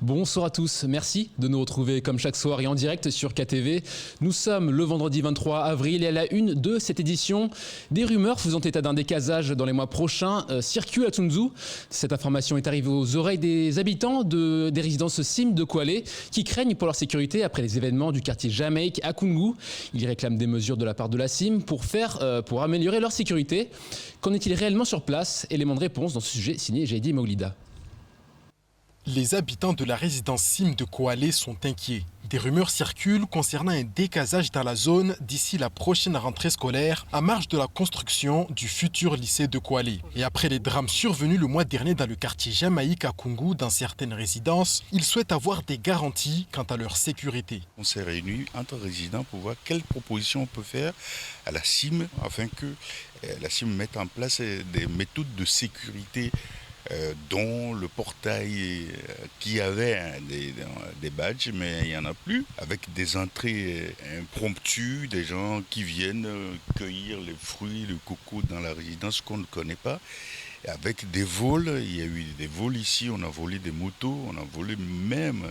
Bonsoir à tous, merci de nous retrouver comme chaque soir et en direct sur KTV. Nous sommes le vendredi 23 avril et à la une de cette édition, des rumeurs faisant état d'un décasage dans les mois prochains circulent à Tsunzu. Cette information est arrivée aux oreilles des habitants des résidences SIM de Kwale qui craignent pour leur sécurité après les événements du quartier Jamaïque à Kungu. Ils réclament des mesures de la part de la SIM pour améliorer leur sécurité. Qu'en est-il réellement sur place? Élément de réponse dans ce sujet signé Jaidi Maoulida. Les habitants de la résidence SIM de Kwale sont inquiets. Des rumeurs circulent concernant un décasage dans la zone d'ici la prochaine rentrée scolaire à marge de la construction du futur lycée de Kwale. Et après les drames survenus le mois dernier dans le quartier Jamaïque à Kungu dans certaines résidences, ils souhaitent avoir des garanties quant à leur sécurité. On s'est réunis entre résidents pour voir quelles propositions on peut faire à la SIM afin que la SIM mette en place des méthodes de sécurité dont le portail qui avait des badges, mais il n'y en a plus, avec des entrées impromptues, des gens qui viennent cueillir les fruits, le coco dans la résidence qu'on ne connaît pas, avec des vols. Il y a eu des vols ici, on a volé des motos, on a volé même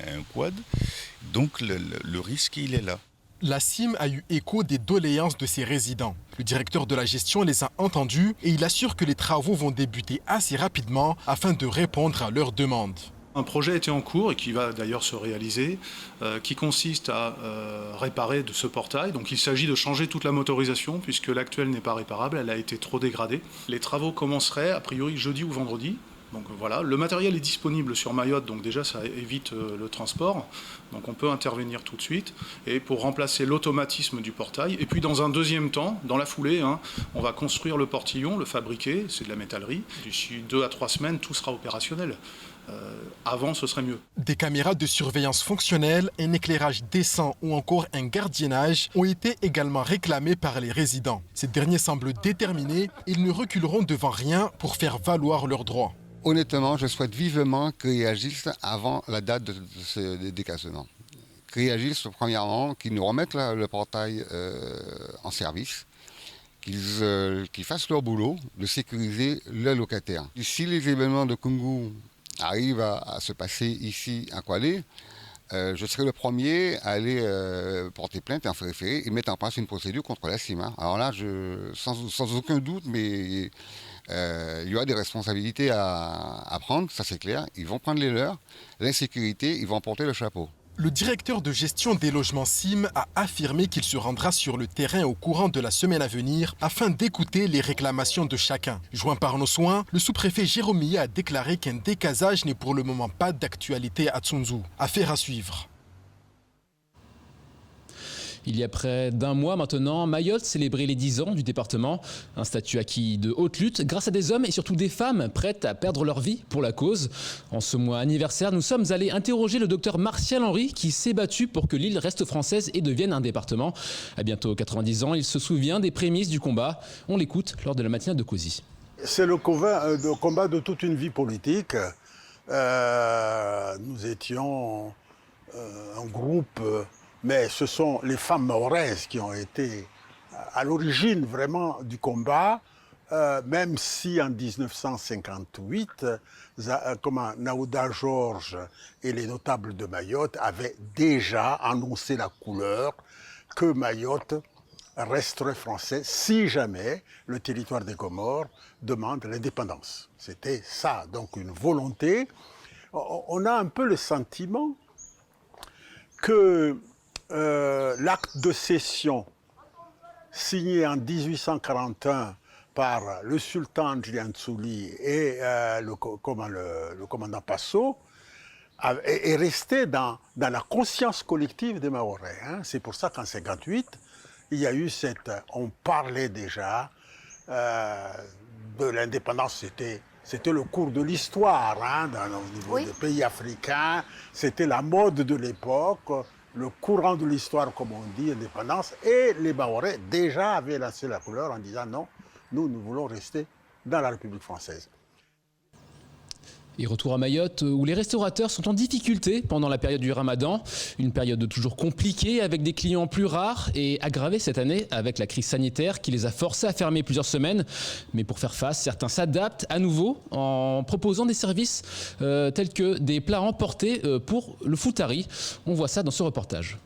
un quad, donc le risque il est là. La SIM a eu écho des doléances de ses résidents. Le directeur de la gestion les a entendus et il assure que les travaux vont débuter assez rapidement afin de répondre à leurs demandes. Un projet était en cours et qui va d'ailleurs se réaliser, qui consiste à réparer de ce portail. Donc il s'agit de changer toute la motorisation puisque l'actuelle n'est pas réparable, elle a été trop dégradée. Les travaux commenceraient a priori jeudi ou vendredi. Donc voilà, le matériel est disponible sur Mayotte, donc déjà ça évite le transport. Donc on peut intervenir tout de suite et pour remplacer l'automatisme du portail. Et puis dans un deuxième temps, dans la foulée, on va construire le portillon, le fabriquer, c'est de la métallerie. D'ici 2 à 3 semaines, tout sera opérationnel. Avant, ce serait mieux. Des caméras de surveillance fonctionnelles, un éclairage décent ou encore un gardiennage ont été également réclamés par les résidents. Ces derniers semblent déterminés, ils ne reculeront devant rien pour faire valoir leurs droits. Honnêtement, je souhaite vivement qu'ils réagissent avant la date de ce décaissement. Qu'ils réagissent premièrement, qu'ils nous remettent le portail en service, qu'ils fassent leur boulot de sécuriser les locataires. Si les événements de Kungu arrivent à se passer ici à Kwale, je serai le premier à aller porter plainte et en référer et mettre en place une procédure contre la SIM. Alors là, sans aucun doute, mais il y aura des responsabilités à prendre, ça c'est clair. Ils vont prendre les leurs, l'insécurité, ils vont porter le chapeau. Le directeur de gestion des logements SIM a affirmé qu'il se rendra sur le terrain au courant de la semaine à venir afin d'écouter les réclamations de chacun. Joint par nos soins, le sous-préfet Jérôme Millet a déclaré qu'un décasage n'est pour le moment pas d'actualité à Tsunzu. Affaire à suivre. Il y a près d'un mois maintenant, Mayotte célébrait les 10 ans du département. Un statut acquis de haute lutte grâce à des hommes et surtout des femmes prêtes à perdre leur vie pour la cause. En ce mois anniversaire, nous sommes allés interroger le docteur Martial Henry qui s'est battu pour que l'île reste française et devienne un département. À bientôt 90 ans, il se souvient des prémices du combat. On l'écoute lors de la matinale de Cauzy. C'est le combat de toute une vie politique. Nous étions un groupe... Mais ce sont les femmes maoraises qui ont été à l'origine vraiment du combat, même si en 1958, Naouda Georges et les notables de Mayotte avaient déjà annoncé la couleur que Mayotte resterait français si jamais le territoire des Comores demande l'indépendance. C'était ça, donc une volonté. On a un peu le sentiment que l'acte de cession signé en 1841 par le sultan Djiansouli et le commandant Passo est resté dans la conscience collective des Mahorais. C'est pour ça qu'en 1958, il y a eu on parlait déjà de l'indépendance, c'était le cours de l'histoire au niveau des pays africains, c'était la mode de l'époque, le courant de l'histoire, comme on dit, indépendance, et les Mahorais déjà avaient lancé la couleur en disant non, nous voulons rester dans la République française. Et retour à Mayotte où les restaurateurs sont en difficulté pendant la période du Ramadan. Une période toujours compliquée avec des clients plus rares et aggravée cette année avec la crise sanitaire qui les a forcés à fermer plusieurs semaines. Mais pour faire face, certains s'adaptent à nouveau en proposant des services tels que des plats emportés pour le foutari. On voit ça dans ce reportage.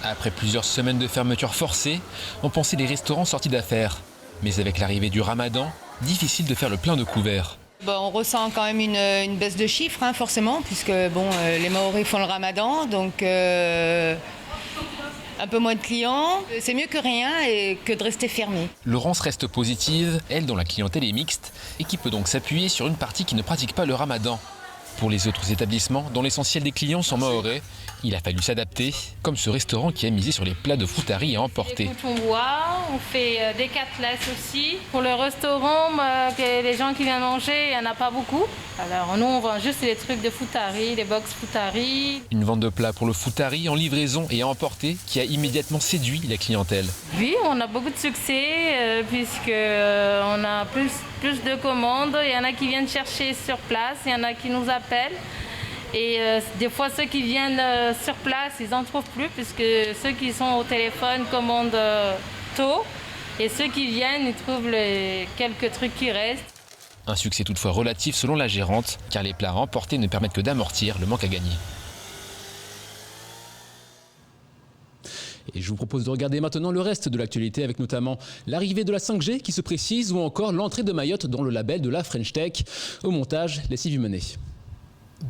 Après plusieurs semaines de fermeture forcée, on pensait les restaurants sortis d'affaires. Mais avec l'arrivée du Ramadan, difficile de faire le plein de couverts. On ressent quand même une baisse de chiffres, forcément, puisque les Mahorais font le Ramadan, donc un peu moins de clients. C'est mieux que rien et que de rester fermé. Laurence reste positive, elle dont la clientèle est mixte et qui peut donc s'appuyer sur une partie qui ne pratique pas le Ramadan. Pour les autres établissements, dont l'essentiel des clients sont mahorais, il a fallu s'adapter, comme ce restaurant qui a misé sur les plats de foutari à emporter. Quand on boit, on fait des côtelettes aussi. Pour le restaurant, les gens qui viennent manger, il n'y en a pas beaucoup. Alors nous, on vend juste les trucs de foutari, les box foutari. Une vente de plats pour le foutari en livraison et à emporter qui a immédiatement séduit la clientèle. Oui, on a beaucoup de succès puisqu'on a plus de commandes. Il y en a qui viennent chercher sur place, il y en a qui nous appellent. Et des fois, ceux qui viennent sur place, ils n'en trouvent plus puisque ceux qui sont au téléphone commandent tôt. Et ceux qui viennent, ils trouvent les quelques trucs qui restent. Un succès toutefois relatif selon la gérante, car les plats à emporter ne permettent que d'amortir le manque à gagner. Et je vous propose de regarder maintenant le reste de l'actualité avec notamment l'arrivée de la 5G qui se précise ou encore l'entrée de Mayotte dans le label de la French Tech. Au montage, Lessive Humenet.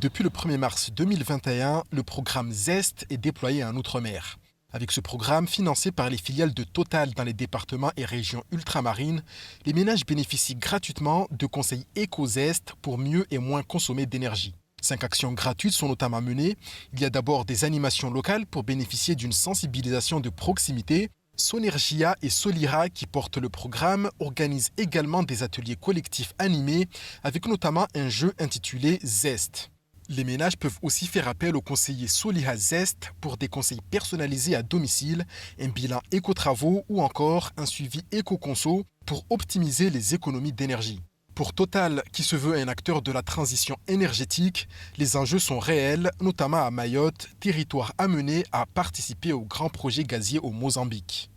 Depuis le 1er mars 2021, le programme ZEST est déployé en Outre-mer. Avec ce programme, financé par les filiales de Total dans les départements et régions ultramarines, les ménages bénéficient gratuitement de conseils éco-ZEST pour mieux et moins consommer d'énergie. 5 actions gratuites sont notamment menées. Il y a d'abord des animations locales pour bénéficier d'une sensibilisation de proximité. Sonergia et Solira, qui portent le programme, organisent également des ateliers collectifs animés avec notamment un jeu intitulé ZEST. Les ménages peuvent aussi faire appel au conseiller Soliha Zest pour des conseils personnalisés à domicile, un bilan éco-travaux ou encore un suivi éco-conso pour optimiser les économies d'énergie. Pour Total, qui se veut un acteur de la transition énergétique, les enjeux sont réels, notamment à Mayotte, territoire amené à participer au grand projet gazier au Mozambique.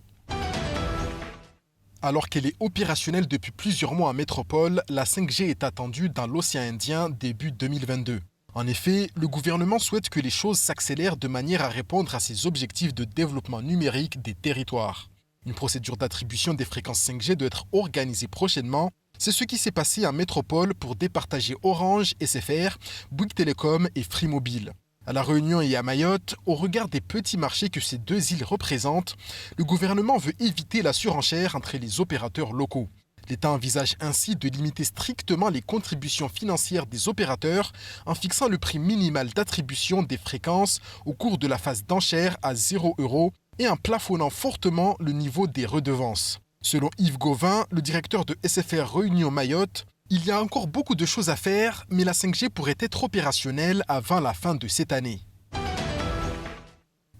Alors qu'elle est opérationnelle depuis plusieurs mois en métropole, la 5G est attendue dans l'océan Indien début 2022. En effet, le gouvernement souhaite que les choses s'accélèrent de manière à répondre à ses objectifs de développement numérique des territoires. Une procédure d'attribution des fréquences 5G doit être organisée prochainement. C'est ce qui s'est passé en métropole pour départager Orange, SFR, Bouygues Telecom et Free Mobile. À La Réunion et à Mayotte, au regard des petits marchés que ces deux îles représentent, le gouvernement veut éviter la surenchère entre les opérateurs locaux. L'État envisage ainsi de limiter strictement les contributions financières des opérateurs en fixant le prix minimal d'attribution des fréquences au cours de la phase d'enchère à 0 € et en plafonnant fortement le niveau des redevances. Selon Yves Gauvin, le directeur de SFR Réunion Mayotte, il y a encore beaucoup de choses à faire, mais la 5G pourrait être opérationnelle avant la fin de cette année.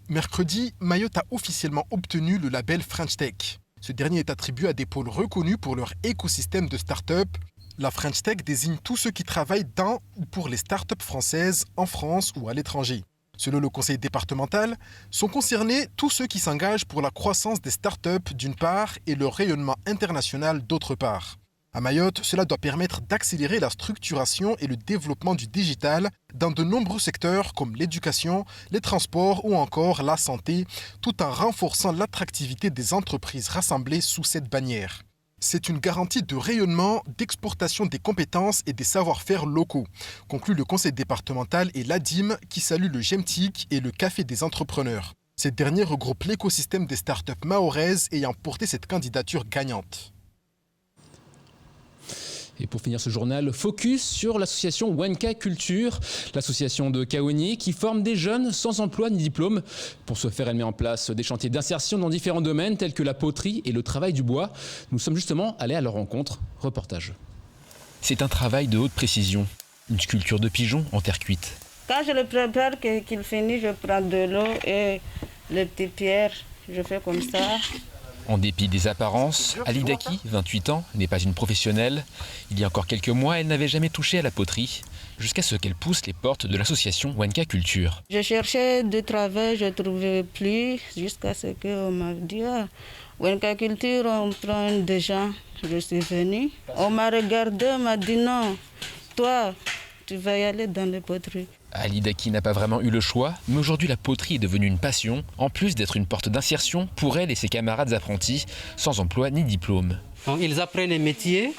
Mercredi, Mayotte a officiellement obtenu le label French Tech. Ce dernier est attribué à des pôles reconnus pour leur écosystème de start-up. La French Tech désigne tous ceux qui travaillent dans ou pour les start-up françaises en France ou à l'étranger. Selon le conseil départemental, sont concernés tous ceux qui s'engagent pour la croissance des start-up d'une part et leur rayonnement international d'autre part. À Mayotte, cela doit permettre d'accélérer la structuration et le développement du digital dans de nombreux secteurs comme l'éducation, les transports ou encore la santé, tout en renforçant l'attractivité des entreprises rassemblées sous cette bannière. C'est une garantie de rayonnement, d'exportation des compétences et des savoir-faire locaux, conclut le conseil départemental et l'ADIM qui salue le GEMTIC et le Café des entrepreneurs. Ces derniers regroupent l'écosystème des startups mahoraises ayant porté cette candidature gagnante. Et pour finir ce journal, focus sur l'association Wanka Culture, l'association de Kaoni qui forme des jeunes sans emploi ni diplôme. Pour ce faire, elle met en place des chantiers d'insertion dans différents domaines tels que la poterie et le travail du bois. Nous sommes justement allés à leur rencontre. Reportage. C'est un travail de haute précision, une sculpture de pigeon en terre cuite. Quand je le prépare, qu'il finit, je prends de l'eau et les petites pierres, je fais comme ça. En dépit des apparences, Ali Daki, 28 ans, n'est pas une professionnelle. Il y a encore quelques mois, elle n'avait jamais touché à la poterie, jusqu'à ce qu'elle pousse les portes de l'association Wenka Culture. Je cherchais du travail, je ne trouvais plus, jusqu'à ce qu'on m'a dit Wenka Culture, on prend des gens. Je suis venue. On m'a regardé, on m'a dit non, toi, tu vas y aller dans les poteries. Ali Daki n'a pas vraiment eu le choix, mais aujourd'hui la poterie est devenue une passion, en plus d'être une porte d'insertion pour elle et ses camarades apprentis, sans emploi ni diplôme. Ils apprennent les métiers,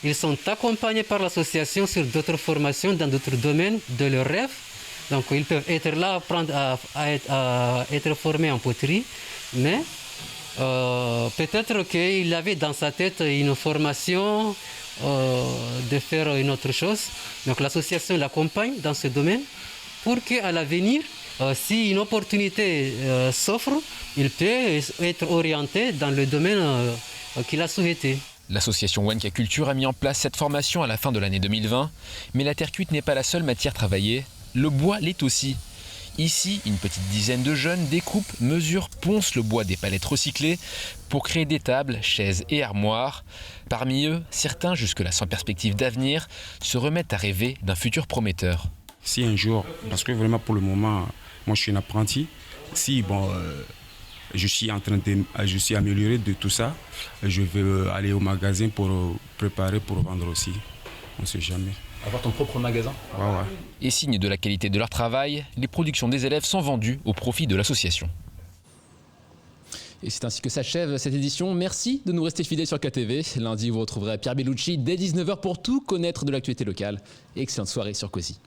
ils sont accompagnés par l'association sur d'autres formations dans d'autres domaines de leurs rêves. Donc ils peuvent être là, apprendre à être formés en poterie, mais peut-être qu'il avait dans sa tête une formation de faire une autre chose. Donc l'association l'accompagne dans ce domaine pour qu'à l'avenir, si une opportunité s'offre, il peut être orienté dans le domaine qu'il a souhaité. L'association Wenka Culture a mis en place cette formation à la fin de l'année 2020, mais la terre cuite n'est pas la seule matière travaillée, le bois l'est aussi. Ici, une petite dizaine de jeunes découpent, mesurent, poncent le bois des palettes recyclées pour créer des tables, chaises et armoires. Parmi eux, certains, jusque-là sans perspective d'avenir, se remettent à rêver d'un futur prometteur. Si un jour, parce que vraiment pour le moment, moi je suis un apprenti, si je suis amélioré de tout ça, je vais aller au magasin pour préparer, pour vendre aussi. On ne sait jamais. Avoir ton propre magasin. Ouais. Et signe de la qualité de leur travail, les productions des élèves sont vendues au profit de l'association. Et c'est ainsi que s'achève cette édition. Merci de nous rester fidèles sur KTV. Lundi, vous retrouverez Pierre Bellucci dès 19h pour tout connaître de l'actualité locale. Et excellente soirée sur COSI.